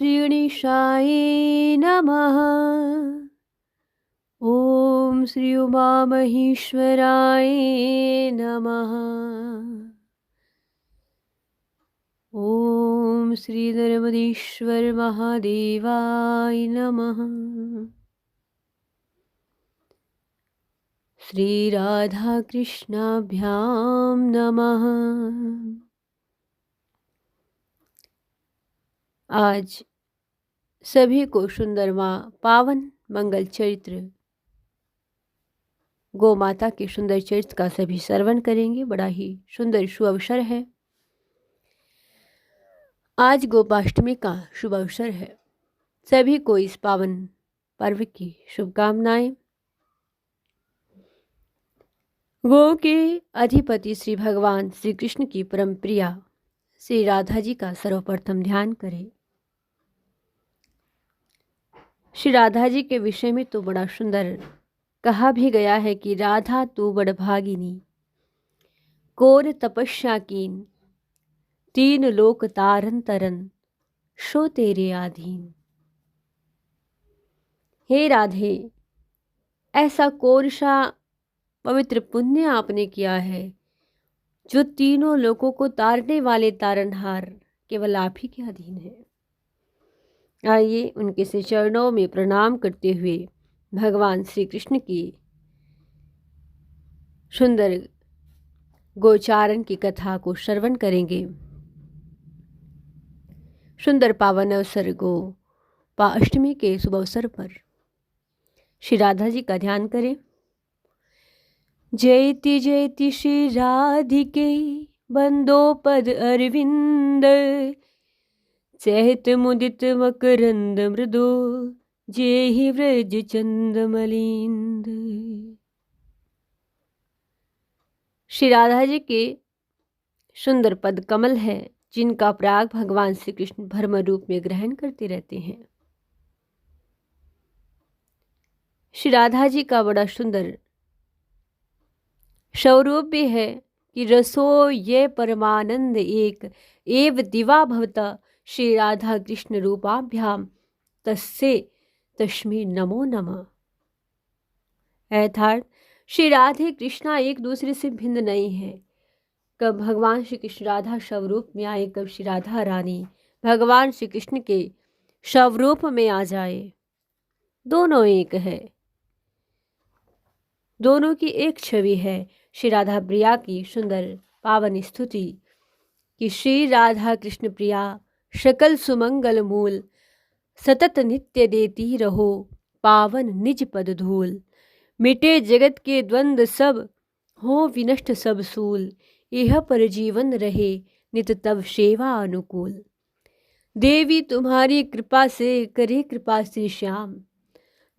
श्री गणेशाय नमः। ओम श्री उमा महेश्वराय नमः। ओम श्री नर्मदेश्वर महादेवाय नमः। श्री राधा कृष्णाभ्याम नमः। आज सभी को सुंदरमा पावन मंगल चरित्र गौ माता के सुंदर चरित्र का सभी श्रवण करेंगे। बड़ा ही सुंदर शुभ अवसर है। आज गोपाष्टमी का शुभ अवसर है। सभी को इस पावन पर्व की शुभकामनाएं। गो के अधिपति श्री भगवान श्री कृष्ण की परम प्रिया श्री राधा जी का सर्वप्रथम ध्यान करें। श्री राधा जी के विषय में तो बड़ा सुंदर कहा भी गया है कि राधा तू बड़ भागिनी, कोर तपस्या कीन, तीन लोक तारन तरन, शो तेरे आधीन। हे राधे, ऐसा कौन-सा पवित्र पुण्य आपने किया है जो तीनों लोकों को तारने वाले तारनहार केवल आप ही के अधीन है। आइए उनके से चरणों में प्रणाम करते हुए भगवान श्री कृष्ण की सुंदर गोचारण की कथा को श्रवण करेंगे। सुंदर पावन अवसर गोपाष्टमी के शुभ अवसर पर श्री राधा जी का ध्यान करें। जयति जयति श्री राधिके बंदो पद अरविंद, चहत मुदित मकरंद मृदु, जेहि व्रज चंद मलिंद। श्री राधा जी के सुंदर पद कमल है जिनका प्राग भगवान श्री कृष्ण भ्रम रूप में ग्रहण करते रहते हैं। श्री राधा जी का बड़ा सुंदर स्वरूप भी है कि रसो ये परमानंद एक एव दिवा भवता श्री राधा कृष्ण रूपाभ्याम तस्से तस्मै नमो नमः। अर्थात श्री राधे कृष्णा एक दूसरे से भिन्न नहीं है। कब भगवान श्री कृष्ण राधा स्वरूप में आए, कब श्री राधा रानी भगवान श्री कृष्ण के स्वरूप में आ जाए, दोनों एक है। दोनों की एक छवि है। श्री राधा प्रिया की सुंदर पावन स्तुति कि श्री राधा कृष्ण प्रिया सकल सुमंगल मूल, सतत नित्य देती रहो पावन निज पद धूल। मिटे जगत के द्वंद्व सब, हो विनष्ट सब सूल, यह पर जीवन रहे नित तब सेवा अनुकूल। देवी तुम्हारी कृपा से करे कृपा श्री श्याम,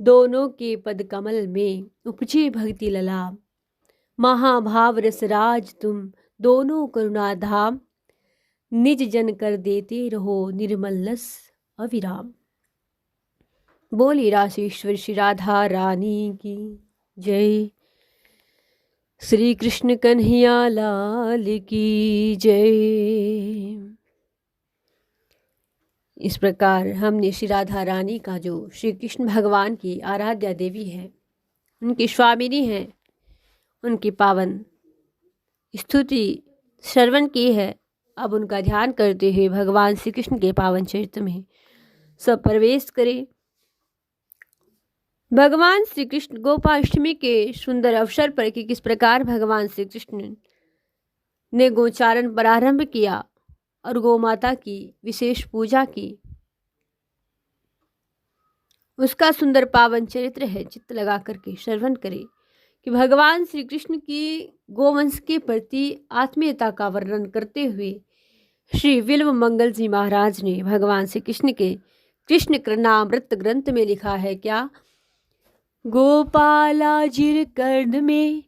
दोनों के पद कमल में उपजे भक्ति ललाम। महाभाव रसराज तुम दोनों करुणा धाम, निज जन कर देते रहो निर्मल रस अविराम। बोली रासेश्वर श्री राधा रानी की जय। श्री कृष्ण कन्हैया लाल की जय। इस प्रकार हमने श्री राधा रानी का, जो श्री कृष्ण भगवान की आराध्या देवी है, उनकी स्वामिनी है, उनकी पावन स्तुति श्रवण की है। अब उनका ध्यान करते हुए भगवान श्री कृष्ण के पावन चरित्र में सब प्रवेश करें। भगवान श्री कृष्ण गोपाष्टमी के सुंदर अवसर पर कि किस प्रकार भगवान श्री कृष्ण ने गोचारण प्रारंभ किया और गौ माता की विशेष पूजा की, उसका सुंदर पावन चरित्र है। चित्त लगा करके श्रवण करें कि भगवान श्री कृष्ण की गोवंश के प्रति आत्मीयता का वर्णन करते हुए श्री विल्व मंगल जी महाराज ने भगवान श्री कृष्ण के कृष्ण कृष्णामृत ग्रंथ में लिखा है क्या, गोपाला जिर कर्ण में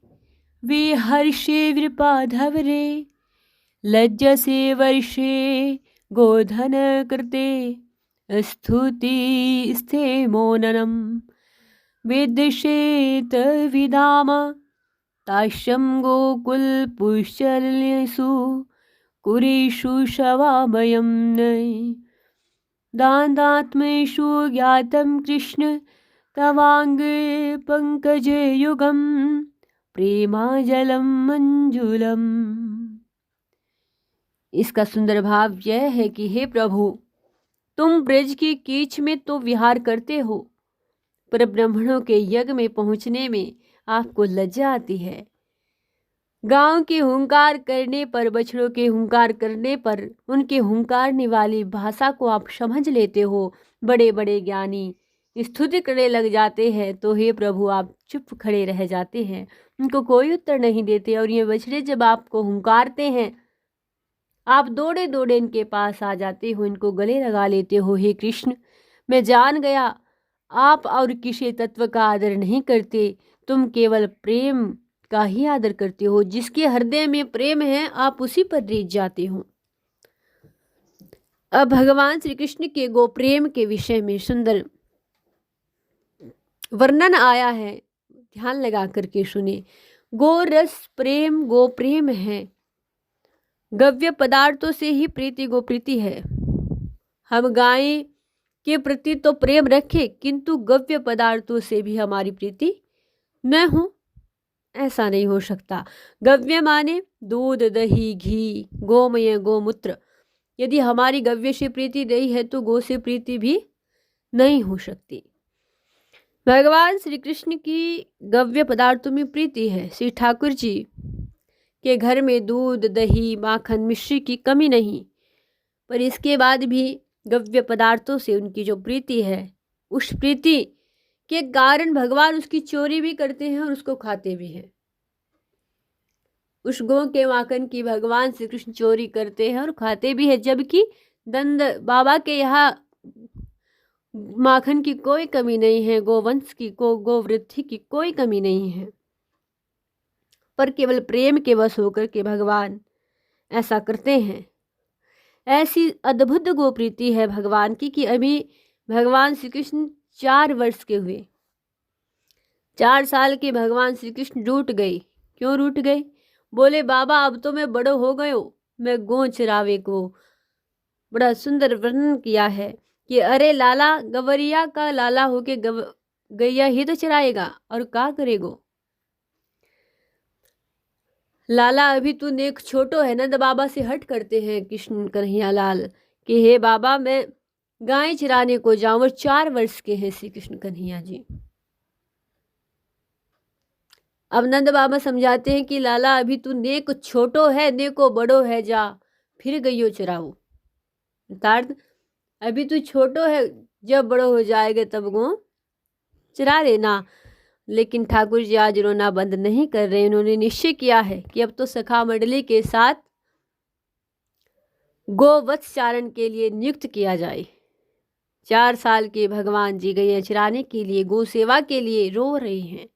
वे हर्षे विपाधव रे, लज्जा से वर्षे गोधन कृते, स्तुति स्थे मोननम, विदशेत विदाम, ताश्यम गोकुल पुष्चलेषु कुरेषु शवामयम्। दान्तात्मेषु ज्ञातं कृष्ण तवाङ्गे पंकजयुगम प्रेमाजलम मंजुलम। इसका सुंदर भाव यह है कि हे प्रभु, तुम ब्रज की कीच में तो विहार करते हो, पर ब्राह्मणों के यज्ञ में पहुंचने में आपको लज्जा आती है। गांव के हुंकार करने पर, बछड़ों के हुंकार करने पर उनके हुंकारने वाली भाषा को आप समझ लेते हो। बड़े बड़े ज्ञानी स्तुति करने लग जाते हैं तो हे प्रभु आप चुप खड़े रह जाते हैं, उनको कोई उत्तर नहीं देते। और ये बछड़े जब आपको हुंकारते हैं, आप दौड़े दौड़े इनके पास आ जाते हो, इनको गले लगा लेते हो। हे कृष्ण, मैं जान गया आप और किसी तत्व का आदर नहीं करते, तुम केवल प्रेम का ही आदर करते हो। जिसके हृदय में प्रेम है आप उसी पर रीझ जाते हो। अब भगवान श्री कृष्ण के गो प्रेम के विषय में सुंदर वर्णन आया है, ध्यान लगा करके सुने। गो रस प्रेम गो प्रेम है, गव्य पदार्थों से ही प्रीति गो प्रीति है। हम गाय के प्रति तो प्रेम रखें, किंतु गव्य पदार्थों से भी हमारी प्रीति न हो, ऐसा नहीं हो सकता। गव्य माने दूध दही घी गोमय गोमूत्र। यदि हमारी गव्य से प्रीति नहीं है तो गो से प्रीति भी नहीं हो सकती। भगवान श्री कृष्ण की गव्य पदार्थों में प्रीति है। श्री ठाकुर जी के घर में दूध दही माखन मिश्री की कमी नहीं, पर इसके बाद भी गव्य पदार्थों से उनकी जो प्रीति है, उस प्रीति के कारण भगवान उसकी चोरी भी करते हैं और उसको खाते भी हैं। उस गौ के माखन की भगवान श्री कृष्ण चोरी करते हैं और खाते भी हैं, जबकि दंद बाबा के यहाँ माखन की कोई कमी नहीं है, गोवंश की गोवृद्धि की कोई कमी नहीं है, पर केवल प्रेम के वश होकर के भगवान ऐसा करते हैं। ऐसी अद्भुत गोप्रीति है भगवान की कि अभी भगवान श्री कृष्ण 4 वर्ष के हुए, 4 साल के भगवान श्री कृष्ण रूठ गए। क्यों रूठ गए? बोले बाबा अब तो मैं बड़ो हो गयो, मैं गौ चरावे को। बड़ा सुंदर वर्णन किया है कि अरे लाला, गवरिया का लाला होके गैया ही तो चराएगा और क्या करेगो। लाला अभी तू नेक छोटो है। नंद बाबा से हट करते हैं कृष्ण कन्हैया लाल कि हे बाबा मैं गाय चराने को जाऊं। और 4 वर्ष के हैं श्री कृष्ण कन्हैया जी। अब नंद बाबा समझाते हैं कि लाला अभी तू नेक छोटो है, नेको बड़ो है, जा फिर गइयो चराओ। अर्थात अभी तू छोटो है, जब बड़ो हो जाएगा तब गो चरा लेना। लेकिन ठाकुर जी आज रोना बंद नहीं कर रहे। उन्होंने निश्चय किया है कि अब तो सखा मंडली के साथ गोवत्स चारण के लिए नियुक्त किया जाए। 4 साल के भगवान जी गए चराने के लिए, गो सेवा के लिए रो रहे हैं।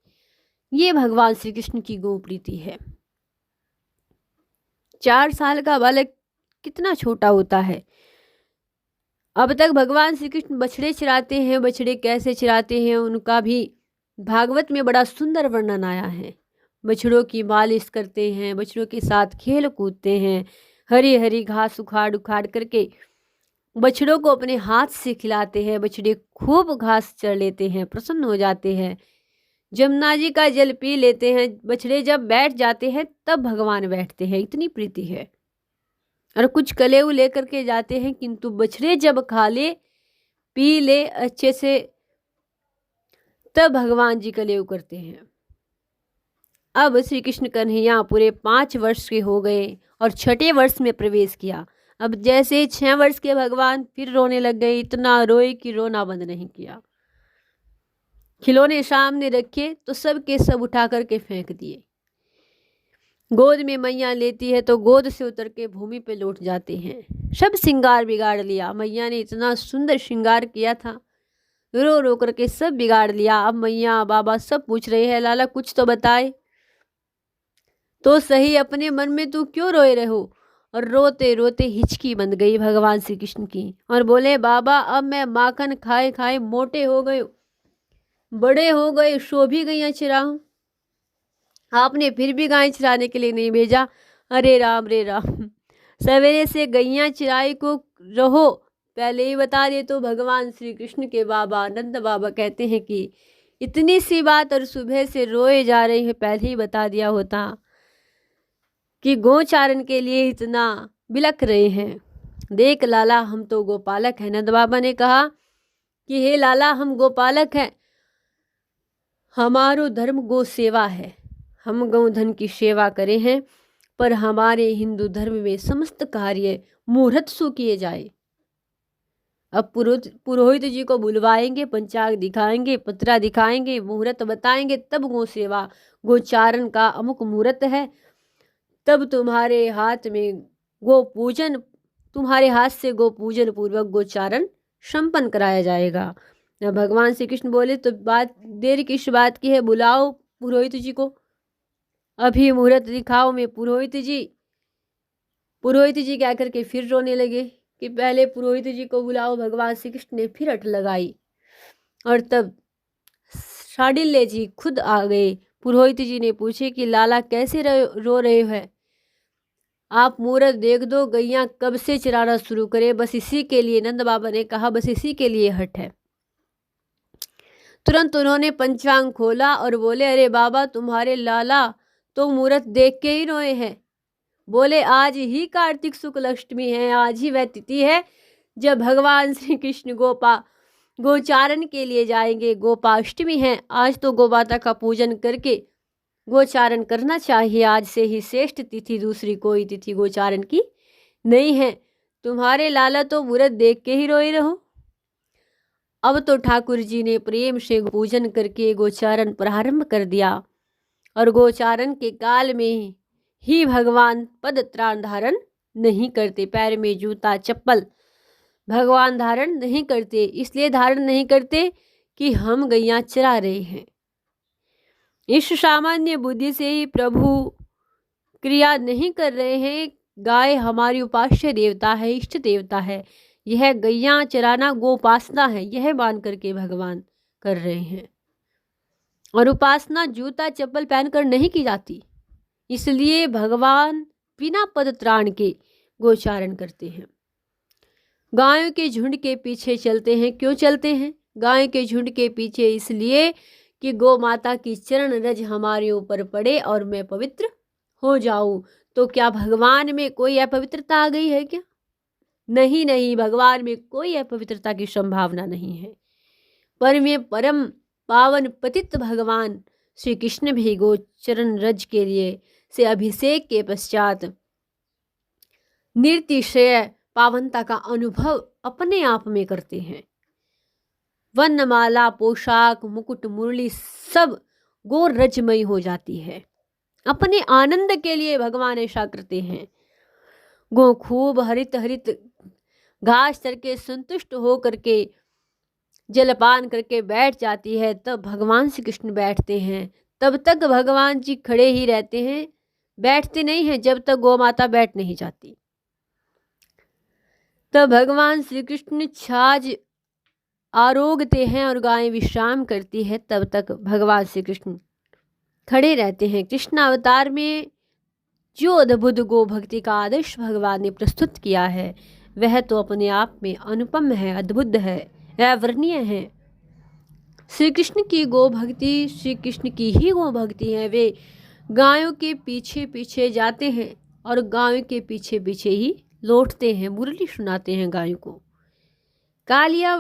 ये भगवान श्री कृष्ण की गो प्रीति है। 4 साल का बालक कितना छोटा होता है। अब तक भगवान श्री कृष्ण बछड़े चराते हैं। बछड़े कैसे चराते हैं उनका भी भागवत में बड़ा सुंदर वर्णन आया है। बछड़ों की मालिश करते हैं, बछड़ों के साथ खेल कूदते हैं, हरी हरी घास उखाड़ उखाड़ करके बछड़ों को अपने हाथ से खिलाते हैं। बछड़े खूब घास चर लेते हैं, प्रसन्न हो जाते हैं, जमुना जी का जल पी लेते हैं। बछड़े जब बैठ जाते हैं तब भगवान बैठते हैं, इतनी प्रीति है। और कुछ कलेऊ लेकर के जाते हैं, किंतु बछड़े जब खा ले पी ले अच्छे से तब भगवान जी कलेऊ करते हैं। अब श्री कृष्ण कन्हैया पूरे 5 वर्ष के हो गए और 6ठे वर्ष में प्रवेश किया। अब जैसे 6 वर्ष के भगवान फिर रोने लग गए। इतना रोए कि रोना बंद नहीं किया। खिलौने सामने रखे तो सब के सब उठा करके फेंक दिए। गोद में मैया लेती है तो गोद से उतर के भूमि पे लौट जाते हैं। सब श्रृंगार बिगाड़ लिया। मैया ने इतना सुंदर श्रृंगार किया था, रो रो करके सब बिगाड़ लिया। अब मैया बाबा सब पूछ रहे हैं लाला कुछ तो बताए तो सही, अपने मन में तू क्यों रोए रहो। और रोते रोते हिचकी बंद गई भगवान श्री कृष्ण की और बोले बाबा अब मैं माखन खाए खाए मोटे हो गए, बड़े हो गए, सो भी गैया चराऊं, आपने फिर भी गाय चराने के लिए नहीं भेजा। अरे राम रे राम, सवेरे से गैया चराई को रहो, पहले ही बता दे तो भगवान श्री कृष्ण के बाबा नंद बाबा कहते हैं कि इतनी सी बात और सुबह से रोए जा रहे हैं, पहले ही बता दिया होता कि गोचारण के लिए इतना बिलख रहे हैं। देख लाला, हम तो गोपालक हैं। नंद बाबा ने कहा कि हे लाला, हम गोपालक हैं, हमारो धर्म गो सेवा है, हम गौधन की सेवा करे हैं, पर हमारे हिंदू धर्म में समस्त कार्य मुहूर्त सु किए जाए। अब पुरोहित जी को बुलवाएंगे, पंचांग दिखाएंगे, पत्रा दिखाएंगे, मुहूर्त बताएंगे, तब गो सेवा गोचारण का अमुक मुहूर्त है, तब तुम्हारे हाथ में गो पूजन, तुम्हारे हाथ से गो पूजन पूर्वक गोचारण संपन्न कराया जाएगा। भगवान श्री कृष्ण बोले तो बात देर किस बात की है, बुलाओ पुरोहित जी को, अभी मुहूर्त दिखाओ। मैं पुरोहित जी क्या करके फिर रोने लगे कि पहले पुरोहित जी को बुलाओ। भगवान श्री कृष्ण ने फिर अट लगाई और तब शांडिल्य जी खुद आ गए। पुरोहित जी ने पूछे कि लाला कैसे रो रहे हो? आप मुहूर्त देख दो, गैया कब से चराना शुरू करे, बस इसी के लिए। नंद बाबा ने कहा बस इसी के लिए हट है। तुरंत उन्होंने पंचांग खोला और बोले अरे बाबा, तुम्हारे लाला तो मुहूर्त देख के ही रोए हैं। बोले आज ही कार्तिक शुक्ल अष्टमी है, आज ही वह तिथि है जब भगवान श्री कृष्ण गोचारण के लिए जाएंगे। गोपाष्टमी है, आज तो गोमाता का पूजन करके गोचारण करना चाहिए। आज से ही श्रेष्ठ तिथि दूसरी कोई तिथि गोचारण की नहीं है। तुम्हारे लाला तो मुहूर्त देख के ही रोए रहो। अब तो ठाकुर जी ने प्रेम से पूजन करके गोचारण प्रारंभ कर दिया और गोचारण के काल में ही भगवान पद त्राण धारण नहीं करते, पैर में जूता चप्पल भगवान धारण नहीं करते। इसलिए धारण नहीं करते कि हम गैया चरा रहे हैं। इस सामान्य बुद्धि से ही प्रभु क्रिया नहीं कर रहे हैं। गाय हमारी उपास्य देवता है, इष्ट देवता है, यह गैया चराना गोपासना है, यह मान करके भगवान कर रहे हैं। और उपासना जूता चप्पल पहनकर नहीं की जाती, इसलिए भगवान बिना पद त्राण के गोचारण करते हैं। गायों के झुंड के पीछे चलते हैं। क्यों चलते हैं गायों के झुंड के पीछे? इसलिए कि गौ माता की चरण रज हमारे ऊपर पड़े और मैं पवित्र हो जाऊं। तो क्या भगवान में कोई अपवित्रता आ गई है क्या? नहीं नहीं, भगवान में कोई अपवित्रता की संभावना नहीं है। पर मैं परम पावन पतित भगवान श्री कृष्ण भी गोचरण रज के लिए से अभिषेक के पश्चात निर्तिशय पावनता का अनुभव अपने आप में करते हैं। वनमाला, पोशाक, मुकुट, मुरली सब गो रजमयी हो जाती है। अपने आनंद के लिए भगवान ऐसा करते हैं। गो खूब हरित हरित घास चर के संतुष्ट हो करके जलपान करके बैठ जाती है, तब भगवान श्री कृष्ण बैठते हैं। तब तक भगवान जी खड़े ही रहते हैं, बैठते नहीं हैं जब तक गौ माता बैठ नहीं जाती। तब भगवान श्री कृष्ण छाछ आरोगते हैं और गायें विश्राम करती है, तब तक भगवान श्री कृष्ण खड़े रहते हैं। कृष्ण अवतार में जो अद्भुत गो भक्ति का आदर्श भगवान ने प्रस्तुत किया है, वह तो अपने आप में अनुपम है, अद्भुत है, अवर्णनीय है। श्री कृष्ण की गो भक्ति श्री कृष्ण की ही गो भक्ति है। वे गायों के पीछे पीछे जाते हैं और गायों के पीछे पीछे ही लौटते हैं, मुरली सुनाते हैं गायों को। कालिया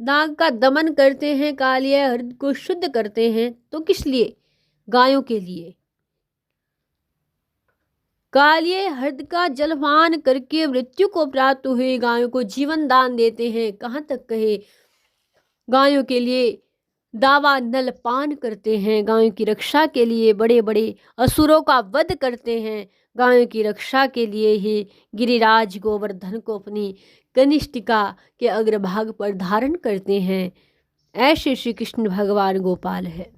नाग का दमन करते हैं, कालिया हृदय को शुद्ध करते हैं। तो किस लिए? गायों के लिए। कालिये हृदय का जलपान करके मृत्यु को प्राप्त हुए गायों को जीवन दान देते हैं। कहाँ तक कहे, गायों के लिए दावा नल पान करते हैं, गायों की रक्षा के लिए बड़े बड़े असुरों का वध करते हैं, गायों की रक्षा के लिए ही गिरिराज गोवर्धन को अपनी कनिष्ठिका के अग्रभाग पर धारण करते हैं। ऐसे श्री कृष्ण भगवान गोपाल है।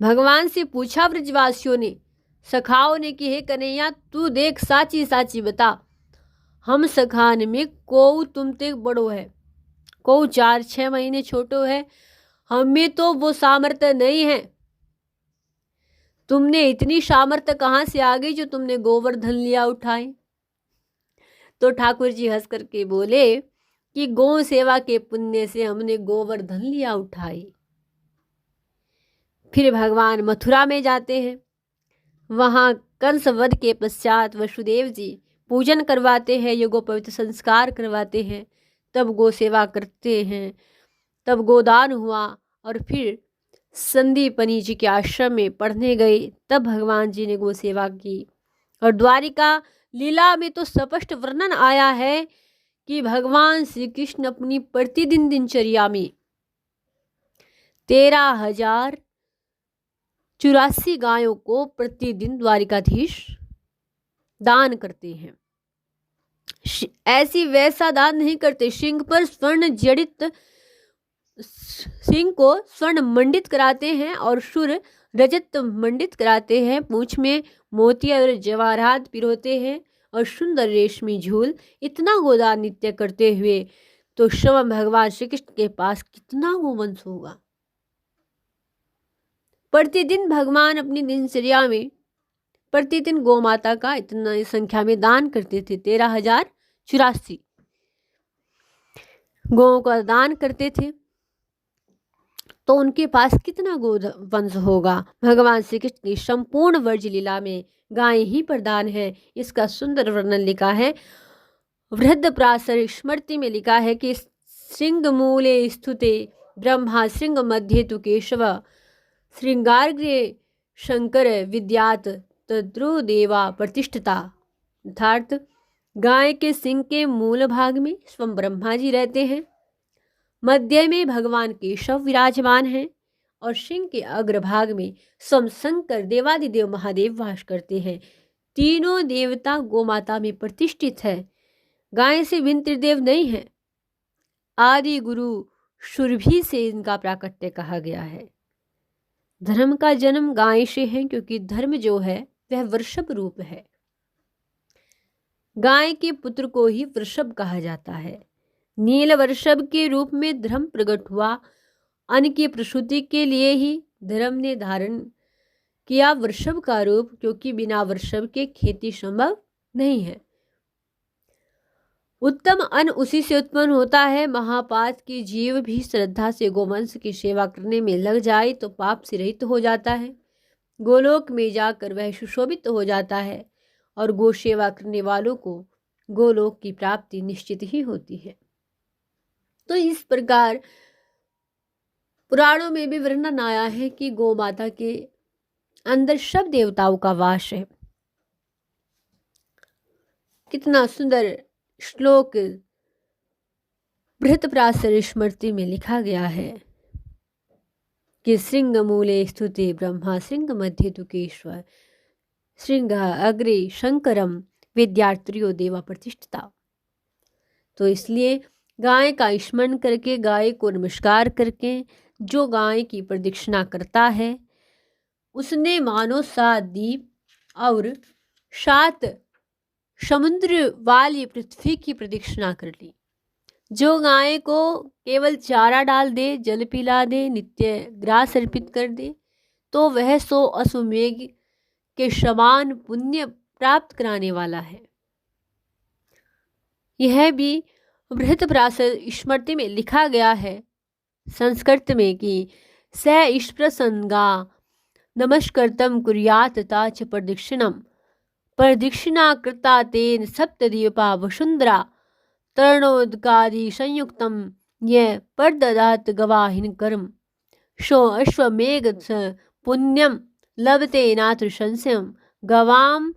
भगवान से पूछा ब्रजवासियों ने, सखाओं ने कि हे कन्हैया, तू देख साची साची बता, हम सखान में को तुम ते बड़ो है, को 4-6 महीने छोटो है, हमें तो वो सामर्थ्य नहीं है। तुमने इतनी सामर्थ्य कहाँ से आ गई जो तुमने गोवर्धन लिया उठाए? तो ठाकुर जी हंस करके बोले कि गौ सेवा के पुण्य से हमने गोवर्धन लिया उठाई। फिर भगवान मथुरा में जाते हैं। वहाँ कंस वध के पश्चात वसुदेव जी पूजन करवाते हैं, यज्ञोपवीत संस्कार करवाते हैं, तब गो सेवा करते हैं, तब गोदान हुआ। और फिर संदीपनी जी के आश्रम में पढ़ने गए, तब भगवान जी ने गो सेवा की। और द्वारिका लीला में तो स्पष्ट वर्णन आया है कि भगवान श्री कृष्ण अपनी प्रतिदिन दिनचर्या में 13,084 गायों को प्रतिदिन द्वारिकाधीश दान करते हैं। ऐसी वैसा दान नहीं करते, सिंह पर स्वर्ण जड़ित सिंह को स्वर्ण मंडित कराते हैं और सुर रजत मंडित कराते हैं, पूंछ में मोती और जवाहरात पिरोते हैं और सुंदर रेशमी झूल। इतना गोदान नित्य करते हुए तो स्वयं भगवान श्री कृष्ण के पास कितना गोवंश होगा। प्रतिदिन भगवान अपनी दिनचर्या में प्रतिदिन गौ माता का इतना संख्या में दान करते थे। 13,084 गौओं का दान करते थे, तो उनके पास कितना गोवंश होगा। भगवान श्री कृष्ण की संपूर्ण वर्ज लीला में गाय ही प्रधान है। इसका सुंदर वर्णन लिखा है वृद्ध प्रासर स्मृति में, लिखा है कि श्रृंग मूले स्तुते ब्रह्मा श्रृंग मध्य तु केशव श्रृंगार्ग्रे शंकर विद्यात तद्रु देवा प्रतिष्ठता। अर्थात गाय के सिंह के मूल भाग में स्वयं ब्रह्मा जी रहते हैं, मध्य में भगवान केशव विराजमान हैं और सिंह के अग्रभाग में स्वयं शंकर देवादिदेव महादेव वास करते हैं। तीनों देवता गोमाता में प्रतिष्ठित है। गाय से भिन्न त्रिदेव नहीं है। आदि गुरु सुरभि से इनका प्राकट्य कहा गया है। धर्म का जन्म गाय से है, क्योंकि धर्म जो है वह वृषभ रूप है। गाय के पुत्र को ही वृषभ कहा जाता है। नील वृषभ के रूप में धर्म प्रकट हुआ। अन्न की प्रसूति के लिए ही धर्म ने धारण किया वृषभ का रूप, क्योंकि बिना वृषभ के खेती संभव नहीं है। उत्तम अन्न उसी से उत्पन्न होता है। महापात की जीव भी श्रद्धा से गोवंश की सेवा करने में लग जाए तो पाप से रहित हो जाता है। गोलोक में जाकर वह सुशोभित हो जाता है और गो सेवा करने वालों को गोलोक की प्राप्ति निश्चित ही होती है। तो इस प्रकार पुराणों में भी वर्णन आया है कि गौ माता के अंदर सब देवताओं का वास है। कितना सुंदर श्लोक बृहत्प्रासर स्मृति में लिखा गया है कि श्रृंग मूले स्तुते ब्रह्मा श्रृंग मध्य तु केशव श्रृंग अग्रे शंकरम विद्यार्थियों देवा प्रतिष्ठिता। तो इसलिए गाय का स्मरण करके, गाय को नमस्कार करके जो गाय की प्रदक्षिणा करता है उसने मानो 7 दीप और 7 समुद्र वाली पृथ्वी की प्रदक्षिणा कर ली। जो गाय को केवल चारा डाल दे, जल पिला दे, नित्य ग्रास अर्पित कर दे, तो वह 100 अश्वमेघ के समान पुण्य प्राप्त कराने वाला है। यह भी बृहत्प्रासर स्मृति में लिखा गया है संस्कृत में कि स ईश्प्रसंगा नमस्कृतम कुर्यात ताच प्रदक्षिणा कृता तेन सप्तदीपा वसुंधरा तरणोदकादि संयुक्तम यह परददात गवाहिन कर्म शो अश्वमेघ पुण्यम लभते नात्र संशयम गवाम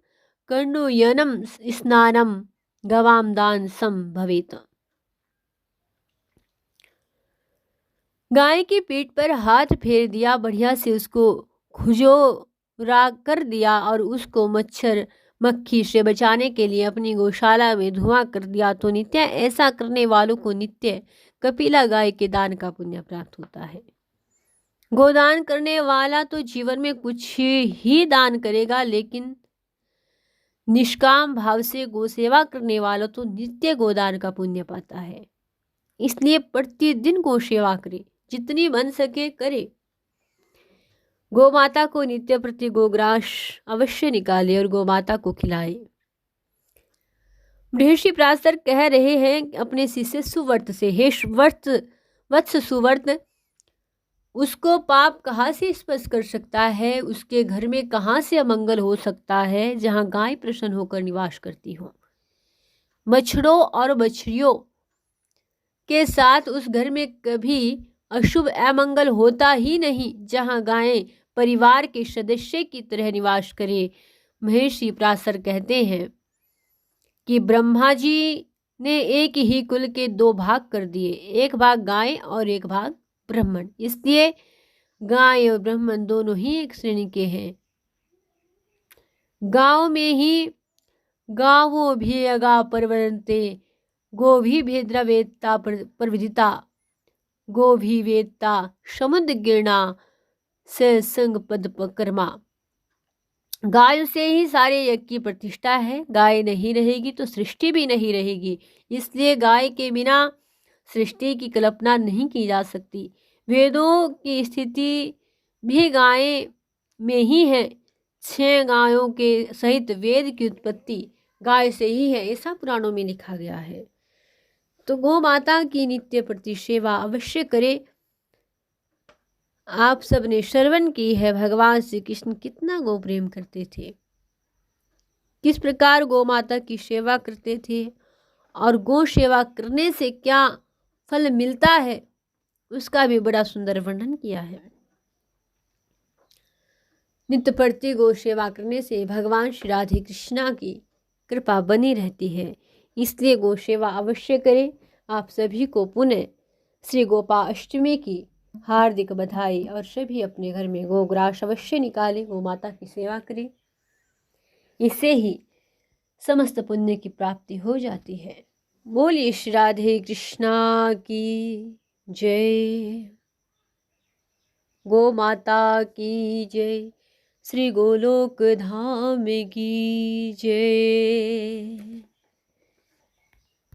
कर्णुयनम स्नानम गवाम दान सम भवेत। गाय की पीठ पर हाथ फेर दिया, बढ़िया से उसको खुजोरा कर दिया और उसको मच्छर मक्खी से बचाने के लिए अपनी गौशाला में धुआं कर दिया, तो नित्य ऐसा करने वालों को नित्य कपिला गाय के दान का पुण्य प्राप्त होता है। गोदान करने वाला तो जीवन में कुछ ही दान करेगा, लेकिन निष्काम भाव से गो सेवा करने वाला तो नित्य गोदान का पुण्य पाता है। इसलिए प्रतिदिन गो सेवा करे, जितनी बन सके करे। गौ माता को नित्य प्रति गोग्रास अवश्य निकाले और गौ माता को खिलाए। महर्षि पराशर कह रहे हैं अपने शिष्य सुवर्त से, हे वत्स सुवर्त, उसको पाप कहाँ से स्पर्श कर सकता है, उसके घर में कहाँ से अमंगल हो सकता है जहाँ गाय प्रसन्न होकर निवास करती हो। बछड़ों और बछड़ियों के साथ उस घर में कभी अशुभ अमंगल होता ही नहीं जहाँ गायें परिवार के सदस्य की तरह निवास करे। महर्षि पराशर कहते हैं कि ब्रह्मा जी ने एक ही कुल के 2 भाग कर दिए, एक भाग गाय और एक भाग ब्राह्मण। इसलिए गाय और ब्राह्मण दोनों ही एक श्रेणी के हैं। गांव में ही गावों भी अगा परवरन्ते, गो भी भेद्रा वेत्ता प्रविदिता, गो भी वेत्ता समुद्र गिरना से संग पद कर्मा। गाय से ही सारे यज्ञ की प्रतिष्ठा है। गाय नहीं रहेगी तो सृष्टि भी नहीं रहेगी। इसलिए गाय के बिना सृष्टि की कल्पना नहीं की जा सकती। वेदों की स्थिति भी गाय में ही है। 6 गायों के सहित वेद की उत्पत्ति गाय से ही है, ऐसा पुराणों में लिखा गया है। तो गौ माता की नित्य प्रति सेवा अवश्य करें। आप सबने श्रवण की है भगवान श्री कृष्ण कितना गौ प्रेम करते थे, किस प्रकार गौ माता की सेवा करते थे और गौ सेवा करने से क्या फल मिलता है उसका भी बड़ा सुंदर वर्णन किया है। नित्य प्रति गौ सेवा करने से भगवान श्री राधे कृष्णा की कृपा बनी रहती है। इसलिए गौ सेवा अवश्य करें। आप सभी को पुनः श्री गोपाष्टमी की हार्दिक बधाई। और सभी अपने घर में गोग्रास अवश्य निकालें, गौ माता की सेवा करें। इससे ही समस्त पुण्य की प्राप्ति हो जाती है। बोलिए श्री राधे कृष्णा की जय, गौ माता की जय, श्री गोलोक धाम की जय।